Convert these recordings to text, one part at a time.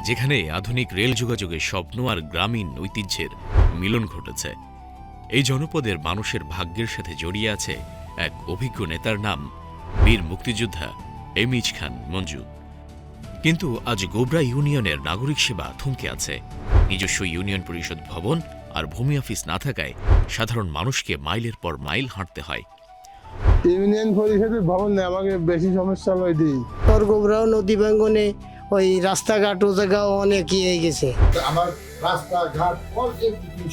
যেখানে আধুনিক রেল যোগাযোগের স্বপ্ন আর গ্রামীণ ঐতিহ্যের মিলন ঘটেছে। এই জনপদের মানুষের ভাগ্যের সাথে জড়িয়ে আছে এক অভিজ্ঞ নেতার নাম বীর মুক্তিযোদ্ধা এমিজ খান মঞ্জু। কিন্তু আজ গোবরা ইউনিয়নের নাগরিক সেবা থমকে আছে। নিজস্ব ইউনিয়ন পরিষদ ভবন আর ভূমি অফিস না থাকায় সাধারণ মানুষকে মাইলের পর মাইল হাঁটতে হয়। ইউনিয়ন পরিষদের ভবন নেই, আমাকে বেশি সমস্যা লয় দিই। গোবরা নদী ভাঙ্গনে ওই রাস্তাঘাট ও জায়গাও অনেক ইয়ে গেছে। আমার রাস্তাঘাট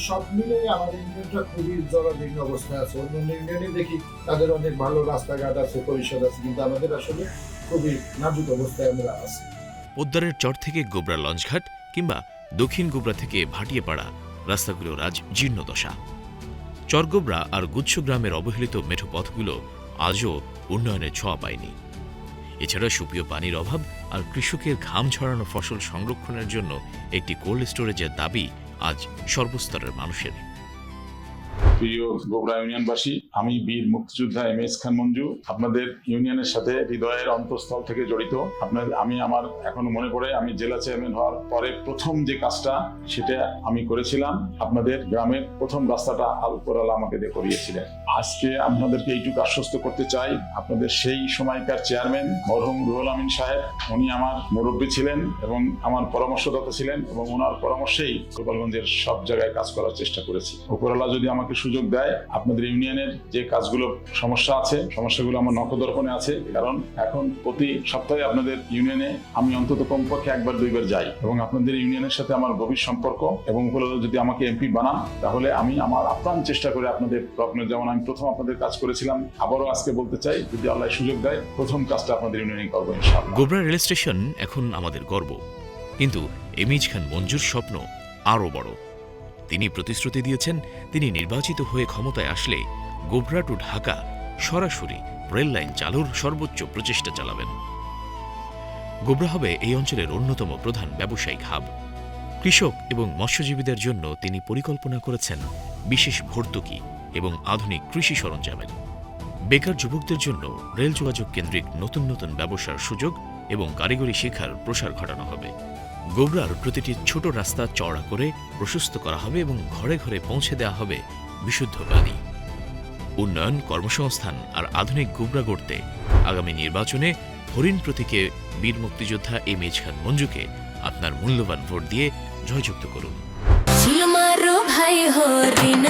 সব মিলে আমাদের ইউনিয়নটা খুবই জরাজীর্ণ অবস্থায় আছে। অন্য ইউনিয়নে দেখি তাদের অনেক ভালো রাস্তাঘাট আছে, পরিষদ আছে, কিন্তু আমাদের আসলে খুবই নাজুক অবস্থায় আমরা আছি। পোদ্দারের চর থেকে গোবরা লঞ্চঘাট কিংবা দক্ষিণ গোবরা থেকে ভাটিয়াপাড়া রাস্তাগুলোর আজ জীর্ণদশা। চরগোবরা আর গুচ্ছ গ্রামের অবহেলিত মেঠো পথগুলো আজও উন্নয়নের ছোঁয়া পায়নি। এছাড়া সুপেয় পানির অভাব আর কৃষকের ঘাম ঝরানো ফসল সংরক্ষণের জন্য একটি কোল্ড স্টোরেজের দাবি আজ সর্বস্তরের মানুষের। প্রিয় গোবরা ইউনিয়নবাসী, আমি বীর মুক্তিযোদ্ধা এমিজ খান মঞ্জু আপনাদের ইউনিয়নের সাথে হৃদয়ের অন্তঃস্থল থেকে জড়িত। আমি আমার এখনো মনে পড়ে, আমি জেলা চেয়ারম্যান হওয়ার পরে প্রথম যে কাজটা সেটা আমি করেছিলাম, আপনাদের গ্রামের প্রথম রাস্তাটা আলপোরালা আমাকে দিয়ে করিয়েছিলেন। আজকে আপনাদেরকে এইটুকু আশ্বস্ত করতে চাই, আপনাদের সেই সময়কার চেয়ারম্যান মরহুম রুহুল আমিন সাহেব, উনি আমার মুরব্বী ছিলেন এবং আমার পরামর্শদাতা ছিলেন, এবং ওনার পরামর্শেই গোপালগঞ্জের সব জায়গায় কাজ করার চেষ্টা করেছি। উপরওয়ালা যদি আমাকে সুযোগ দেয়, আপনাদের ইউনিয়নের যে কাজগুলো সমস্যা আছে, সমস্যাগুলো আমার নখদর্পণে আছে, কারণ এখন প্রতি সপ্তাহে আপনাদের ইউনিয়নে আমি অন্তত কমপক্ষে একবার দুইবার যাই, এবং আপনাদের ইউনিয়নের সাথে আমার গভীর সম্পর্ক, এবং উপরওয়ালা যদি আমাকে এমপি বানান তাহলে আমি আমার আপ্রাণ চেষ্টা করে আপনাদের যেমন আমি প্রথম আপনাদের কাজ করেছিলাম, আবারও আজকে বলতে চাই, যদি আল্লাহ সুযোগ দেয় প্রথম কাজটা আপনাদের ইউনিয়নে করবো ইনশাআল্লাহ। গোবরা রেল স্টেশন এখন আমাদের গর্ব, কিন্তু এমিজ খান মঞ্জুর স্বপ্ন আরও বড়। তিনি প্রতিশ্রুতি দিয়েছেন, তিনি নির্বাচিত হয়ে ক্ষমতায় আসলে গোবরা টু ঢাকা সরাসরি রেল লাইন চালুর সর্বোচ্চ প্রচেষ্টা চালাবেন। গোবরা হবে এই অঞ্চলের অন্যতম প্রধান ব্যবসায়িক হাব। কৃষক এবং মৎস্যজীবীদের জন্য তিনি পরিকল্পনা করেছেন বিশেষ ভর্তুকি এবং আধুনিক কৃষি সরঞ্জামের। বেকার যুবকদের জন্য রেল যোগাযোগ কেন্দ্রিক নতুন নতুন ব্যবসার সুযোগ এবং কারিগরি শিক্ষার প্রসার ঘটানো হবে। গোবরার প্রতিটি ছোট রাস্তা চওড়া করে প্রশস্ত করা হবে এবং ঘরে ঘরে পৌঁছে দেওয়া হবে বিশুদ্ধ পানি। উন্নয়ন, কর্মসংস্থান আর আধুনিক গোবরা গড়তে আগামী নির্বাচনে হরিণ প্রতীকে বীর মুক্তিযোদ্ধা এমিজ খান মঞ্জুকে আপনার মূল্যবান ভোট দিয়ে জয়যুক্ত করুন। ভাই হরিণ